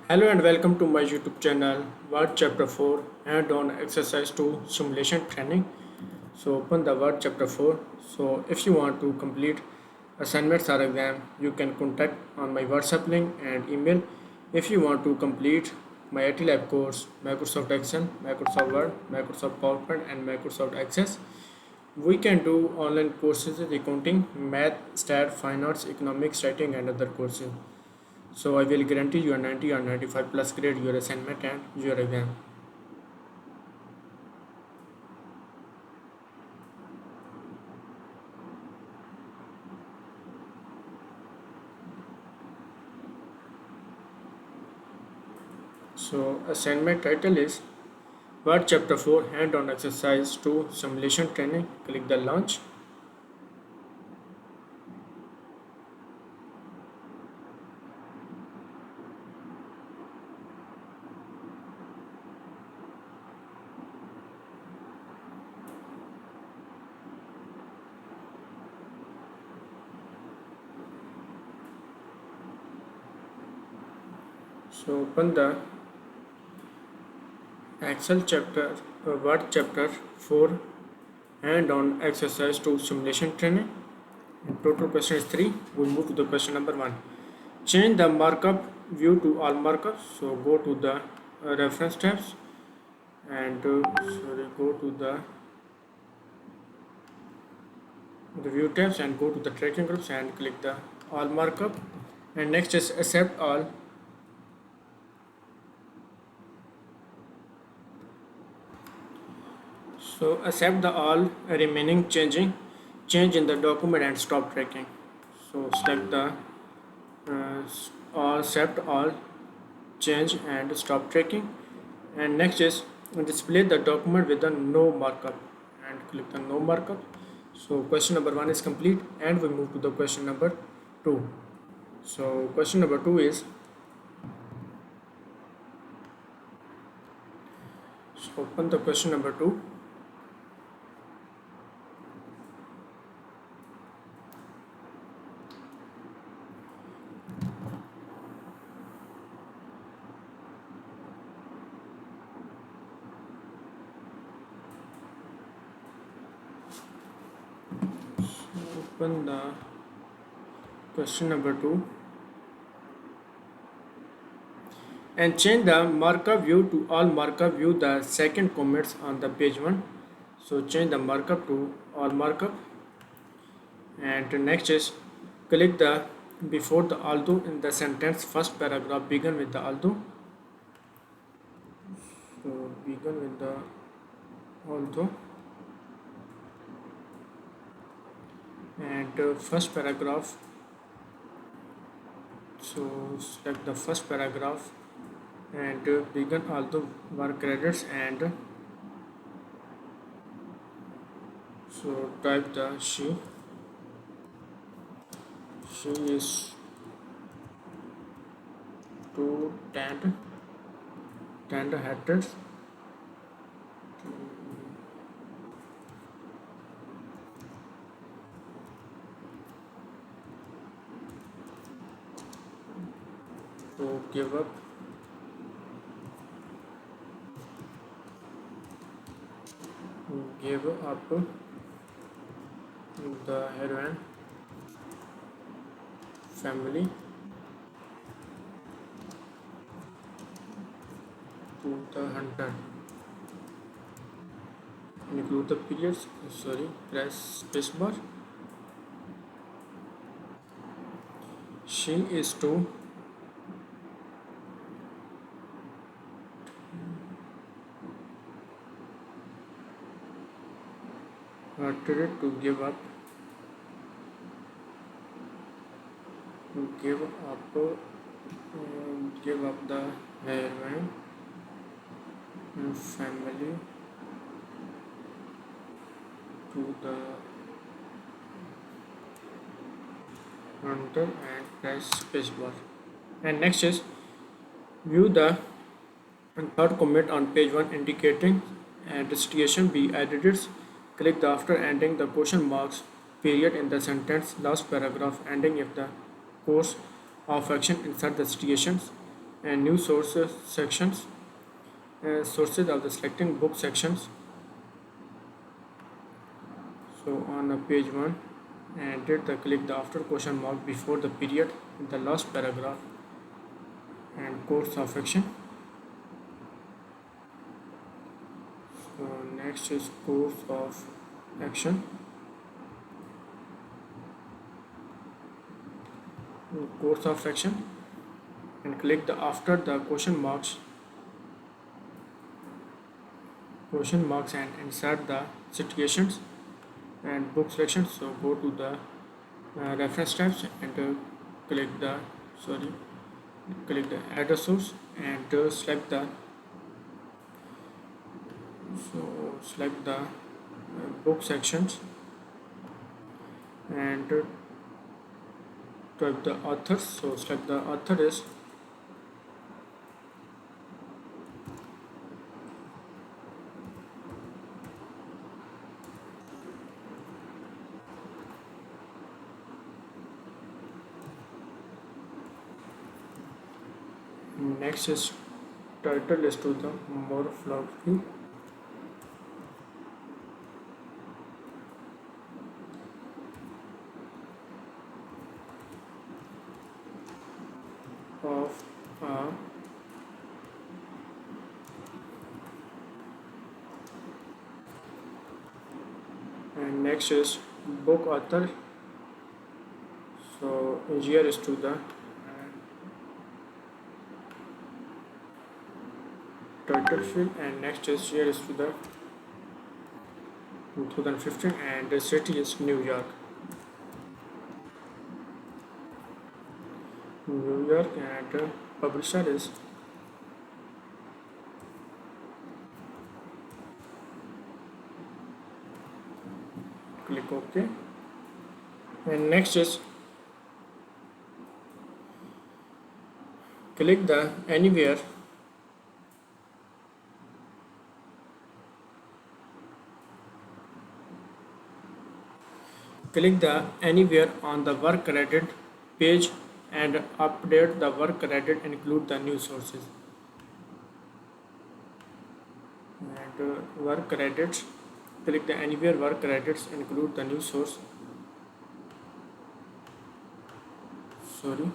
Hello and welcome to my YouTube channel, Word Chapter 4 and on exercise 2 simulation training. So open the Word Chapter 4. So if you want to complete assignments or exam, you can contact on my WhatsApp link and email. If you want to complete my IT Lab course, Microsoft Excel, Microsoft Word, Microsoft PowerPoint and Microsoft Access, we can do online courses in accounting, math, stat, fine arts, economics, writing and other courses. So I will guarantee you a 90 or 95 plus grade your assignment and your exam. So assignment title is Word Chapter 4 Hand-on Exercise 2 Simulation Training. Click the launch. So open the Excel chapter, Word Chapter 4 Hand-on Exercise 2 Simulation Training. And total question is 3. We move to the question number 1. Change the markup view to all markups. So go to the reference tabs and go to the view tabs and go to the tracking groups and click the all markup, and next is accept all. So accept the all remaining change in the document and stop tracking. So select the all accept all change and stop tracking, and next is display the document with the no markup and click the no markup. So question number 1 is complete and we move to the question number 2. So question number 2 is, so open the question number 2. Open the question number 2 and change the markup view to all markup view the second comments on the page 1. So change the markup to all markup, and next is click the before the although in the sentence first paragraph begin with the although. So begin with the although, and first paragraph, so select the first paragraph and begin although work credits, and so type the she is to tender headed to give up the heroine family to the hunter. Include the periods, press spacebar. She is to ordered to give up give up the heroine family to the hunter and press spacebar. And next is view the third comment on page 1 indicating destination be edited. Click the after ending the question marks period in the sentence last paragraph ending if the course of action insert the stations. and new sources sections, sources of the selecting book sections. So on page 1, and did the click the after question mark before the period in the last paragraph and course of action. So next is course of action. Course of action, and click the after the question marks and insert the situations and book selections. So go to the reference tabs and click the sorry click the add a source and select the book sections and type the authors. So select the author is next is title is to the morphology of a and next is book author. So here is to the title field and next is here is to the 2015 and the city is New York. New York and publisher is click OK and next is click the anywhere on the work credit page and update the work credit, include the new sources and work credits. Click the anywhere work credits, include the new source. Sorry.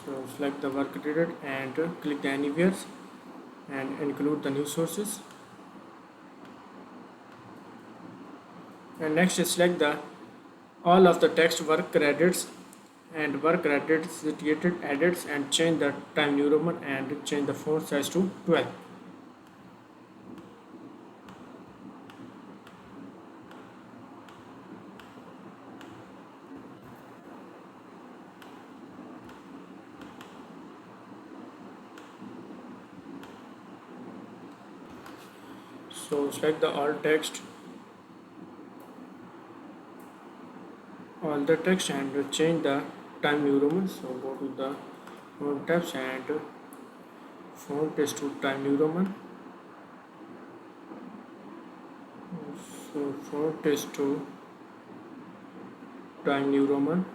So select the work credit and click the anywhere and include the new sources. And next is select the all of the text work credits and work credits situated edits and change the Time New Roman and change the font size to 12. So select the all the text and change the Time New Roman. So go to the font tabs and font is to Time New Roman. So font is to Time New Roman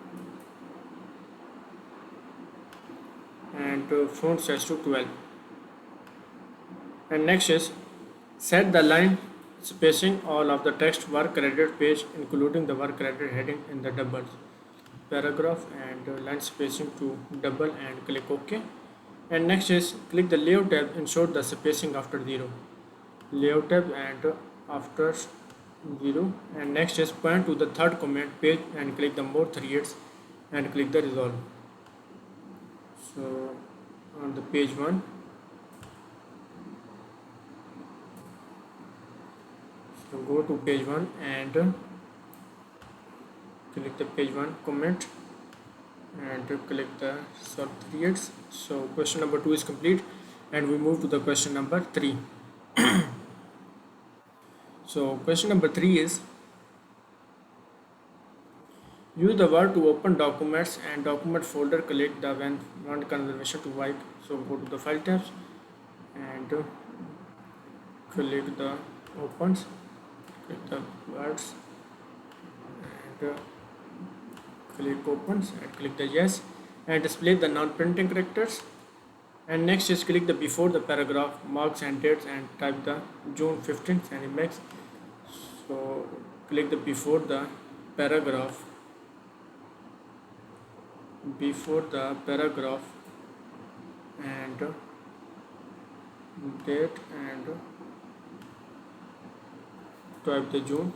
and font size to 12. And next is set the line spacing all of the text work credit page, including the work credit heading in the double paragraph and line spacing to double and click OK. And next is click the layout tab, ensure the spacing after 0. Layout tab and after 0. And next is point to the third comment page and click the more threads and click the resolve. So on the page 1. So go to page 1 and click the page 1 comment and click the sub threads. So question number 2 is complete and we move to the question number 3. So question number 3 is use the word to open documents and document folder. Click the when want conservation to wipe. So go to the file tabs and click the opens, click the words and click opens and click the yes and display the non-printing characters. And next is click the before the paragraph marks and dates and type the June 15th and it makes. So click the paragraph before the paragraph and date and type the June.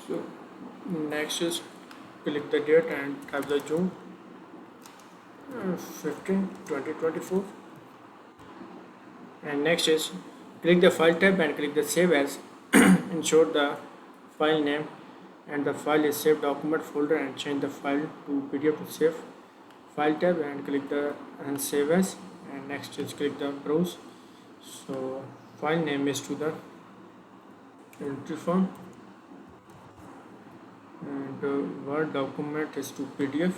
So next is click the date and type the June 15 2024. And next is click the file tab and click the save as. Ensure the file name and the file is saved document folder and change the file to PDF to save file tab and click the and save as. And next is click the browse. So file name is to the entry form and Word document is to PDF.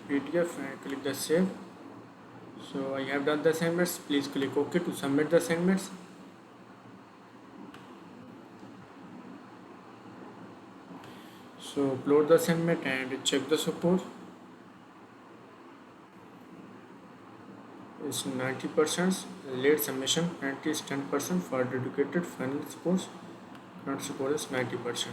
PDF and click the save. So I have done the assignments. Please click OK to submit the assignments. So upload the assignment and check the support. It's 90%. Late submission penalty is 10% for dedicated final scores. Current score is 90%.